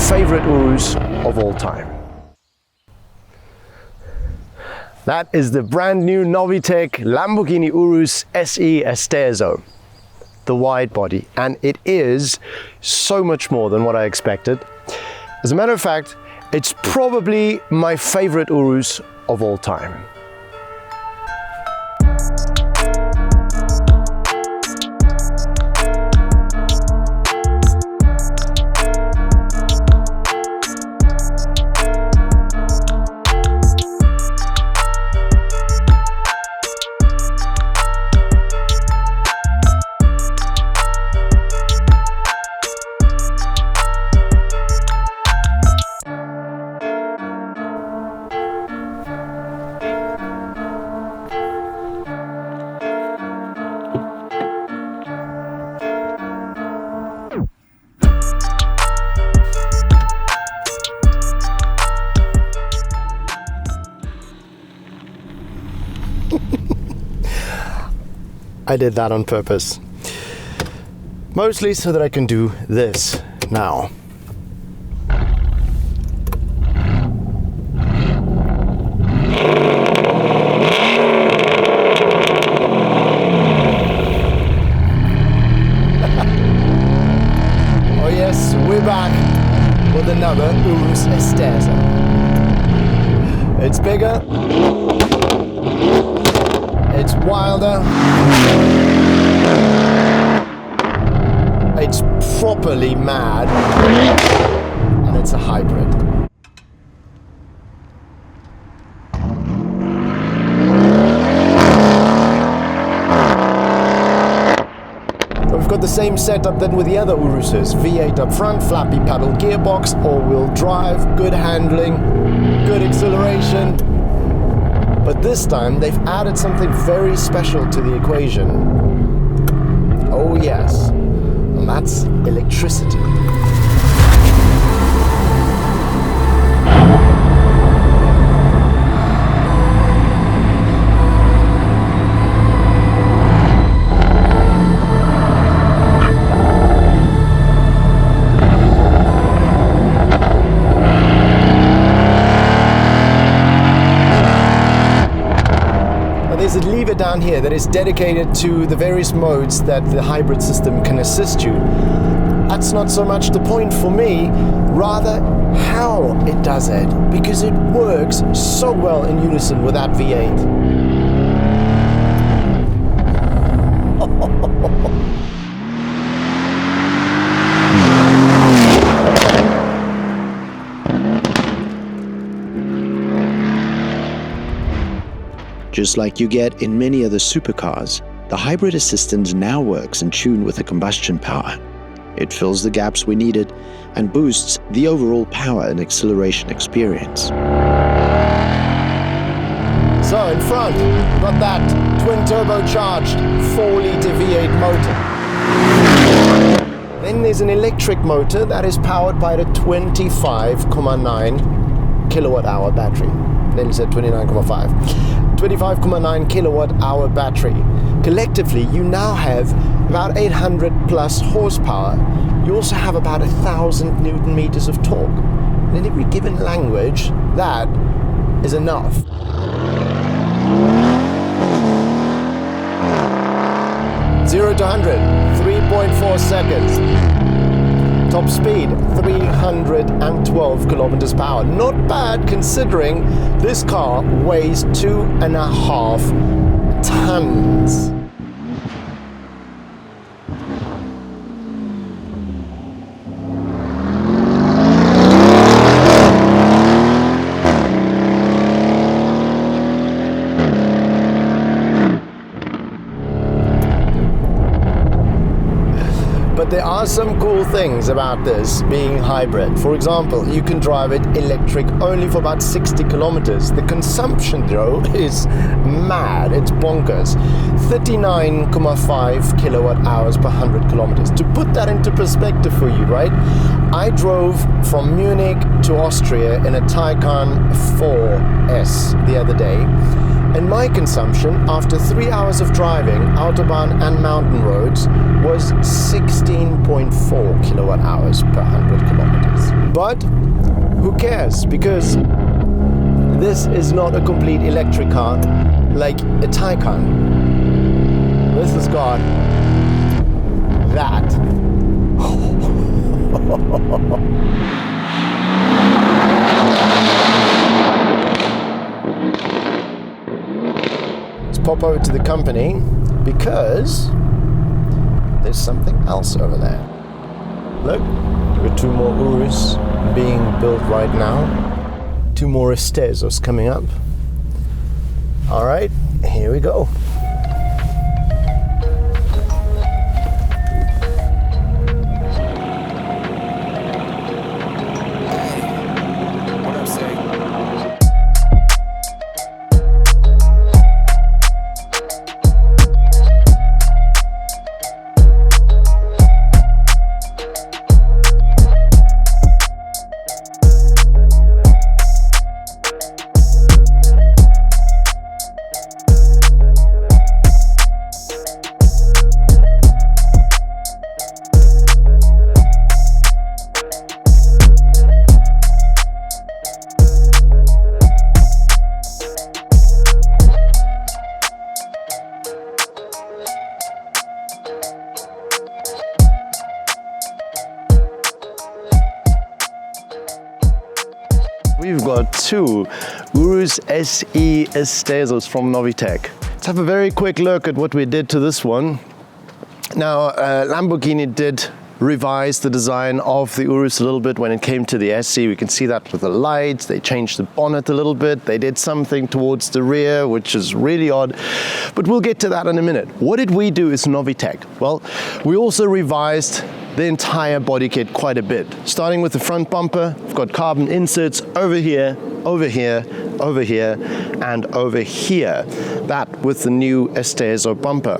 Favorite Urus of all time. That is the brand new Novitec Lamborghini Urus SE Esteso, the wide body, and it is so much more than what I expected. As a matter of fact, it's probably my favorite Urus of all time. I did that on purpose. Mostly so that I can do this now. Oh yes, we're back with another Urus Esteso. It's bigger. It's wilder. It's properly mad. And it's a hybrid. We've got the same setup than with the other Uruses. V8 up front, flappy paddle gearbox, all-wheel drive, good handling, good acceleration. But this time, they've added something very special to the equation. Oh yes, and that's electricity. There's a lever down here that is dedicated to the various modes that the hybrid system can assist you. That's not so much the point for me, rather how it does it, because it works so well in unison with that V8. Just like you get in many other supercars, the hybrid assistant now works in tune with the combustion power. It fills the gaps we needed and boosts the overall power and acceleration experience. So in front, got that twin turbocharged 4-litre V8 motor. Then there's an electric motor that is powered by the 25.9 kilowatt hour battery. Then said 29.5. 25.9 kilowatt hour battery. Collectively, you now have about 800 plus horsepower. You also have about 1,000 Newton meters of torque. And in every given language, that is enough. Zero to 100, 3.4 seconds. Top speed, 312 kilometers per hour. Not bad considering this car weighs 2.5 tons. But there are some cool things about this being hybrid. For example, you can drive it electric only for about 60 kilometers. The consumption though is mad, it's bonkers. 39.5 kilowatt hours per 100 kilometers. To put that into perspective for you, right? I drove from Munich to Austria in a Taycan 4S the other day. And my consumption after 3 hours of driving, autobahn and mountain roads, was 16.4 kilowatt hours per 100 kilometers. But who cares? Because this is not a complete electric car like a Taycan. This has got that. Pop over to the company because there's something else over there. Look, there are 2 more Urus being built right now. 2 more Estesos coming up. All right, here we go. We've got 2 Urus SE Estesos from Novitec. Let's have a very quick look at what we did to this one. Now, Lamborghini did revise the design of the Urus a little bit when it came to the SE. We can see that with the lights. They changed the bonnet a little bit. They did something towards the rear, which is really odd, but we'll get to that in a minute. What did we do as Novitec? Well, we also revised the entire body kit quite a bit. Starting with the front bumper, we've got carbon inserts over here, over here, over here, and over here. That with the new Esteso bumper.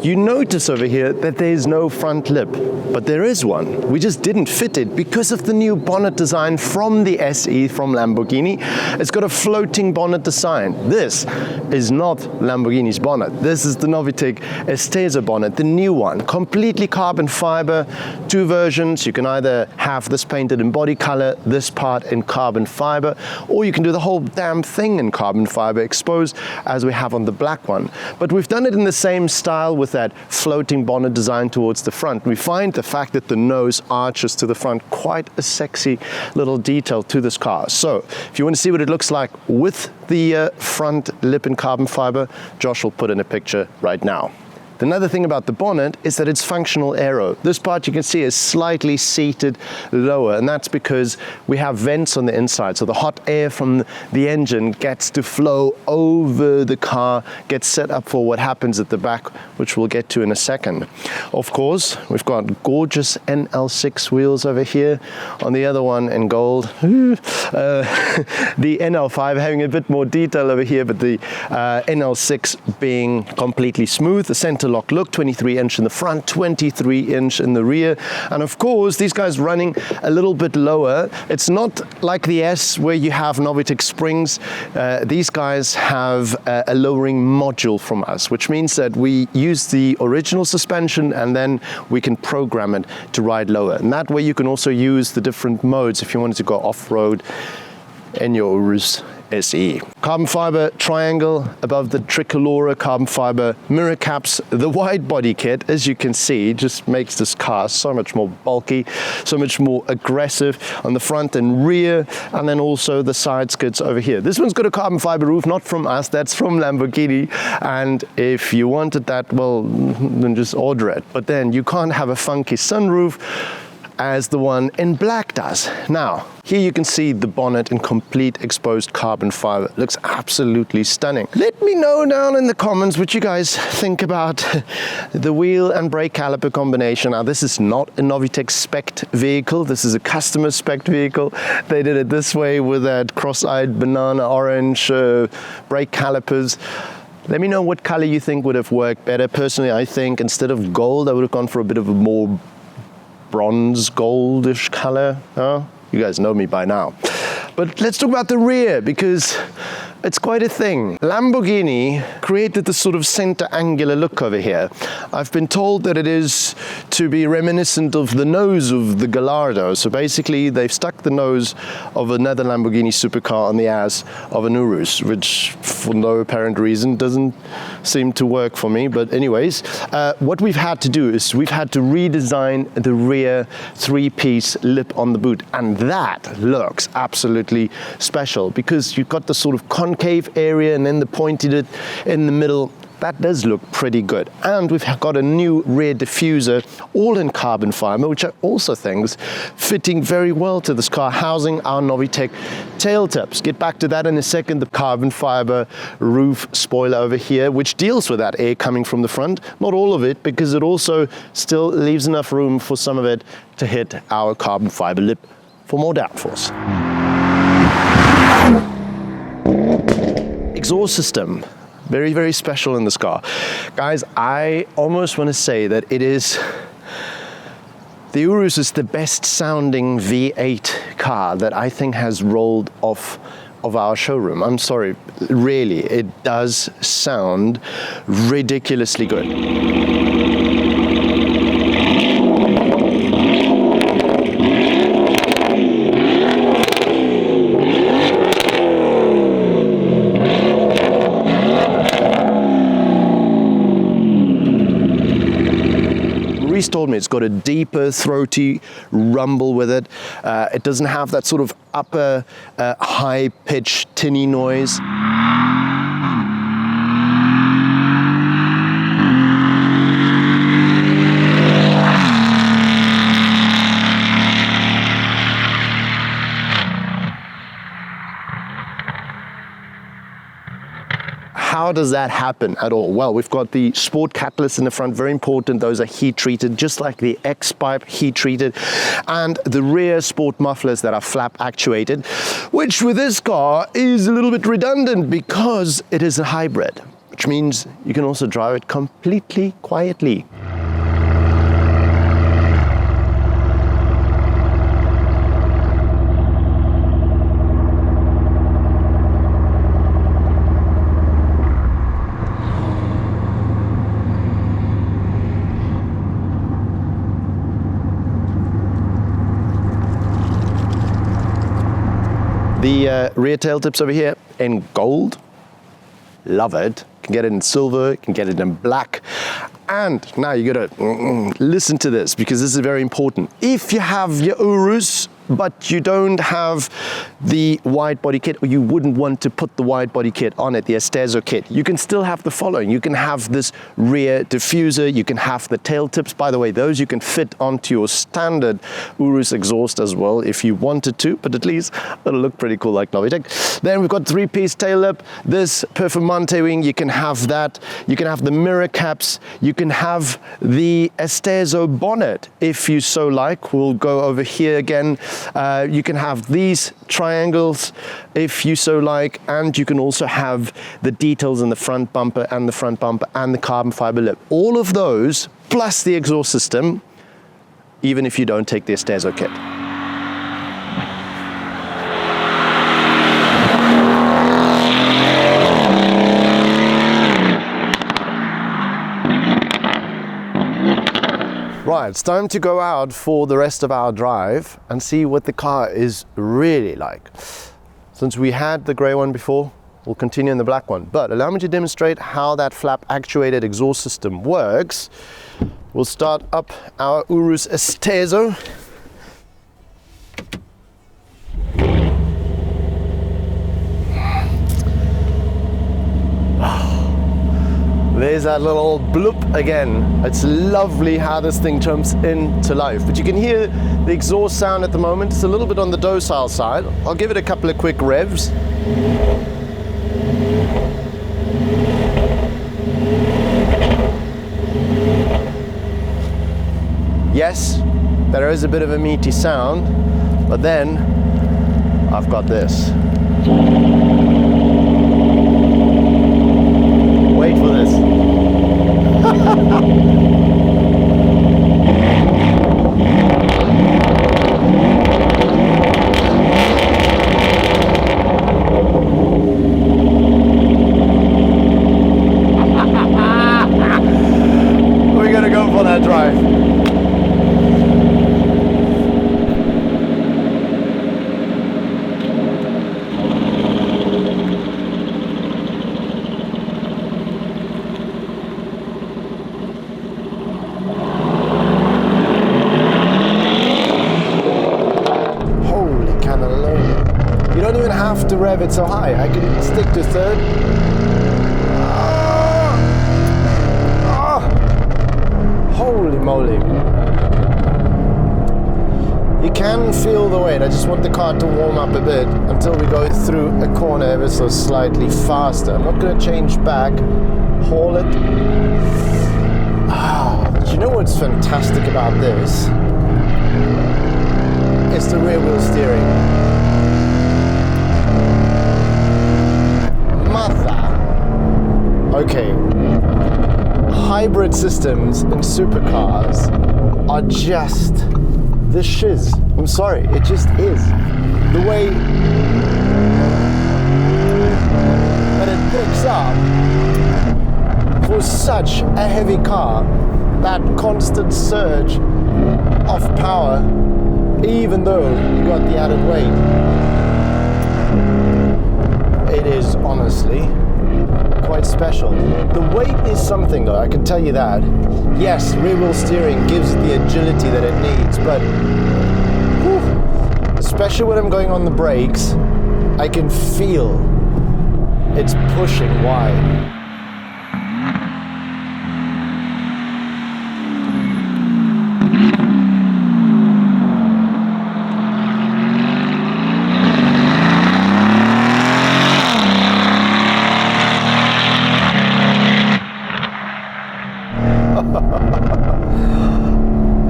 You notice over here that there is no front lip, but there is one. We just didn't fit it because of the new bonnet design from the SE from Lamborghini. It's got a floating bonnet design. This is not Lamborghini's bonnet. This is the Novitec Esteso bonnet, the new one. Completely carbon fiber, 2 versions. You can either have this painted in body color, this part in carbon fiber, or you can do the whole damn thing in carbon fiber exposed as we have on the black one. But we've done it in the same style with that floating bonnet design towards the front. We find the fact that the nose arches to the front quite a sexy little detail to this car. So if you want to see what it looks like with the front lip in carbon fiber, Josh will put in a picture right now. Another thing about the bonnet is that it's functional aero. This part you can see is slightly seated lower, and that's because we have vents on the inside, so the hot air from the engine gets to flow over the car, gets set up for what happens at the back, which we'll get to in a second. Of course, we've got gorgeous NL6 wheels over here. On the other one in gold, the NL5 having a bit more detail over here, but the NL6 being completely smooth. The center lock look, 23-inch in the front, 23-inch in the rear, and of course these guys running a little bit lower. It's not like the S where you have Novitec springs. These guys have a lowering module from us, which means that we use the original suspension and then we can program it to ride lower, and that way you can also use the different modes if you wanted to go off-road in your Urus SE. Carbon fiber triangle above the tricolor, carbon fiber mirror caps. The wide body kit, as you can see, just makes this car so much more bulky, so much more aggressive on the front and rear, and then also the side skirts over here. This one's got a carbon fiber roof, not from us, that's from Lamborghini, and if you wanted that, well, then just order it. But then you can't have a funky sunroof as the one in black does. Now, here you can see the bonnet in complete exposed carbon fiber. It looks absolutely stunning. Let me know down in the comments what you guys think about the wheel and brake caliper combination. Now, this is not a Novitec spec vehicle. This is a customer spec vehicle. They did it this way with that cross-eyed banana orange brake calipers. Let me know what color you think would have worked better. Personally, I think instead of gold, I would have gone for a bit of a more bronze goldish color. You guys know me by now. But let's talk about the rear, because it's quite a thing. Lamborghini created this sort of center angular look over here. I've been told that it is to be reminiscent of the nose of the Gallardo. So basically they've stuck the nose of another Lamborghini supercar on the ass of an Urus, which for no apparent reason doesn't seem to work for me. But anyways, what we've had to do is we've had to redesign the rear three-piece lip on the boot. And that looks absolutely special, because you've got the sort of concave area and then the pointed in the middle. That does look pretty good. And we've got a new rear diffuser, all in carbon fiber, which I also think is fitting very well to this car, housing our Novitec tail tips. Get back to that in a second. The carbon fiber roof spoiler over here, which deals with that air coming from the front. Not all of it, because it also still leaves enough room for some of it to hit our carbon fiber lip for more downforce. Exhaust system. Very, very special in this car. Guys, I almost want to say that it is, the Urus is the best sounding V8 car that I think has rolled off of our showroom. I'm sorry, really, it does sound ridiculously good. Told me it's got a deeper throaty rumble with it. It doesn't have that sort of upper high pitched tinny noise. How does that happen at all? Well, we've got the sport catalysts in the front, very important. Those are heat treated, just like the X-Pipe heat treated. And the rear sport mufflers that are flap actuated, which with this car is a little bit redundant because it is a hybrid, which means you can also drive it completely quietly. The rear tail tips over here in gold, love it. You can get it in silver, you can get it in black. And now you gotta listen to this, because this is very important. If you have your Urus, but you don't have the wide body kit, or you wouldn't want to put the wide body kit on it, the Esteso kit, you can still have the following. You can have this rear diffuser, you can have the tail tips. By the way, those you can fit onto your standard Urus exhaust as well if you wanted to, but at least it'll look pretty cool like Novitec. Then we've got three-piece tail lip, this Performante wing, you can have that. You can have the mirror caps, you can have the Esteso bonnet if you so like. We'll go over here again. You can have these triangles if you so like, and you can also have the details in the front bumper and the carbon fiber lip. All of those plus the exhaust system, even if you don't take the Esteso kit. Right, it's time to go out for the rest of our drive and see what the car is really like. Since we had the grey one before, we'll continue in the black one. But allow me to demonstrate how that flap actuated exhaust system works. We'll start up our Urus Esteso. There's that little bloop again. It's lovely how this thing jumps into life. But you can hear the exhaust sound at the moment. It's a little bit on the docile side. I'll give it a couple of quick revs. Yes, there is a bit of a meaty sound, but then I've got this. Wait for this. We're gonna go for that drive. To rev it so high, I can stick to third. Holy moly. You can feel the weight. I just want the car to warm up a bit until we go through a corner ever so slightly faster. I'm not going to change back, haul it. Do you know what's fantastic about this? It's the rear wheel steering. Okay, hybrid systems in supercars are just the shiz. I'm sorry, it just is. The way that it picks up for such a heavy car, that constant surge of power, even though you got the added weight. It is honestly quite special. The weight is something though, I can tell you that. Yes, rear wheel steering gives it the agility that it needs, but especially when I'm going on the brakes, I can feel it's pushing wide.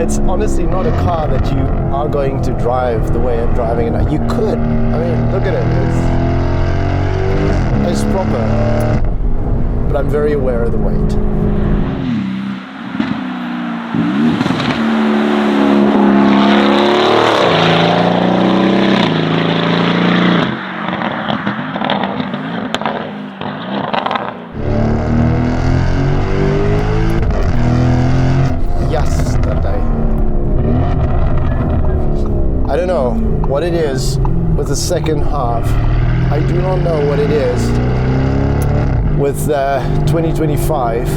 It's honestly not a car that you are going to drive the way I'm driving it now. You could. I mean, look at it. It's proper. But I'm very aware of the weight. I don't know what it is with the second half. I do not know what it is with 2025.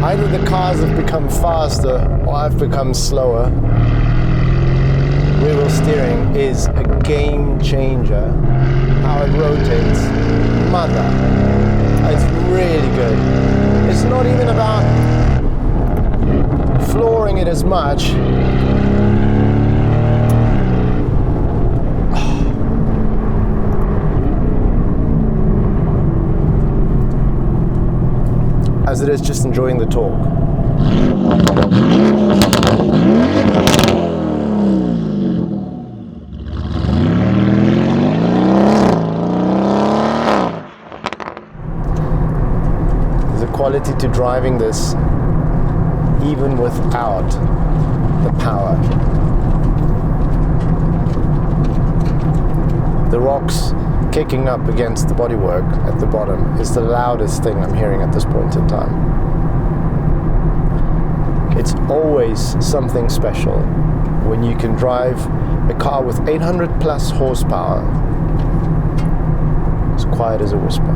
Either the cars have become faster or I've become slower. Rear wheel steering is a game changer. How it rotates, mother. It's really good. It's not even about flooring it as much. As it is just enjoying the torque. There's a quality to driving this even without the power. The rocks kicking up against the bodywork at the bottom is the loudest thing I'm hearing at this point in time. It's always something special when you can drive a car with 800 plus horsepower as quiet as a whisper.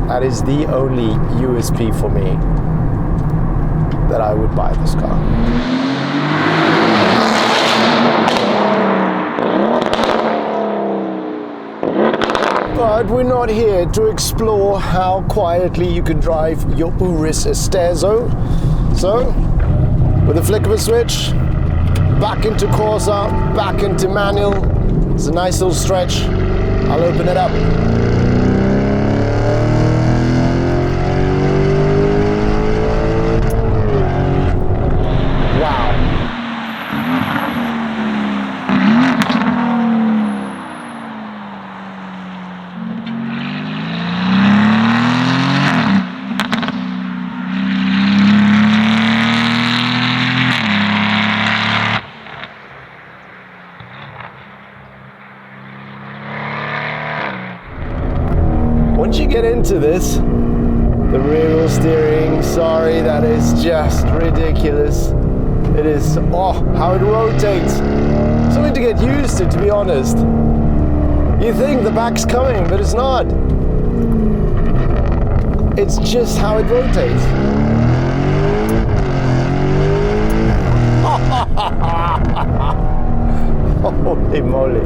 That is the only USP for me that I would buy this car. But we're not here to explore how quietly you can drive your Urus Esteso. So, with a flick of a switch, back into Corsa, back into manual. It's a nice little stretch. I'll open it up. Once you get into this, the rear wheel steering, sorry, that is just ridiculous. It is, oh, how it rotates. Something to get used to be honest. You think the back's coming, but it's not. It's just how it rotates. Holy moly.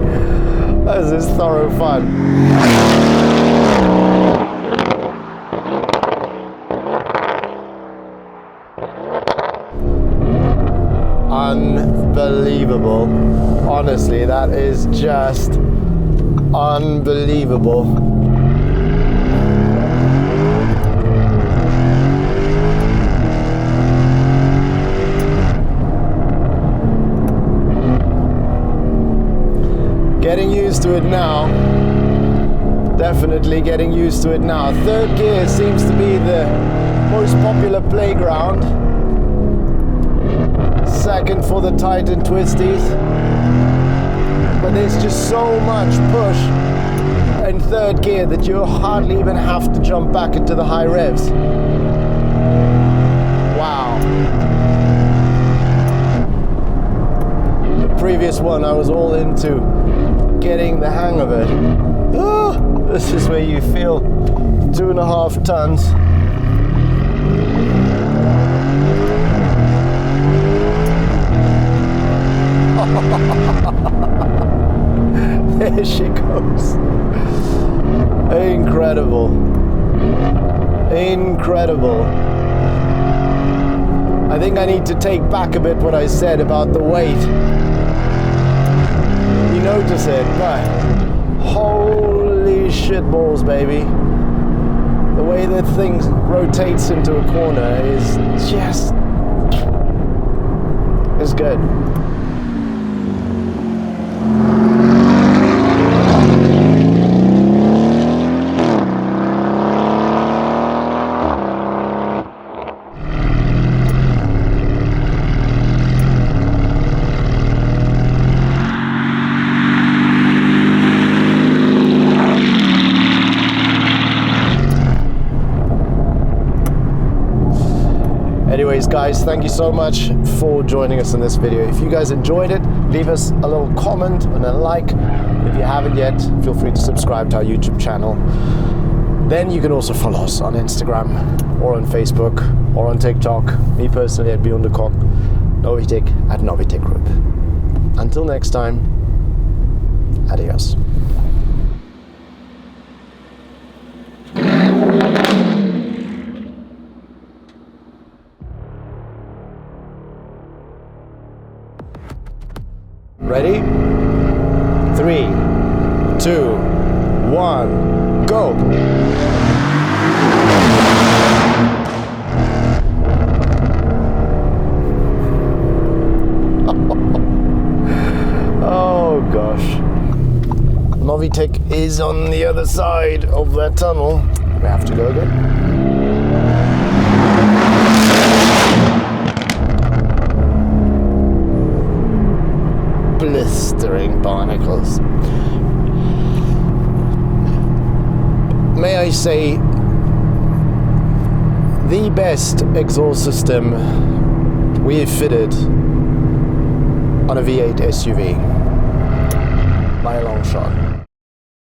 This is thorough fun. Unbelievable. Honestly, that is just unbelievable. Getting used to it now. Definitely getting used to it now. Third gear seems to be the most popular playground. Second for the tight and twisties, but there's just so much push in third gear that you hardly even have to jump back into the high revs. Wow. The previous one I was all into getting the hang of it. Oh, this is where you feel 2.5 tons. There she goes. Incredible. Incredible. I think I need to take back a bit what I said about the weight. You notice it, but holy shit balls, baby. The way that thing rotates into a corner is just... it's good. Anyways, guys, thank you so much for joining us in this video. If you guys enjoyed it, leave us a little comment and a like. If you haven't yet, feel free to subscribe to our YouTube channel. Then you can also follow us on Instagram or on Facebook or on TikTok. Me personally at Beyond the Cop, Novitec at Novitec Group. Until next time, adios. Ready? 3, 2, 1, go! Oh gosh. Novitec is on the other side of that tunnel. We have to go again. Blistering barnacles. May I say, the best exhaust system we've fitted on a V8 SUV by a long shot.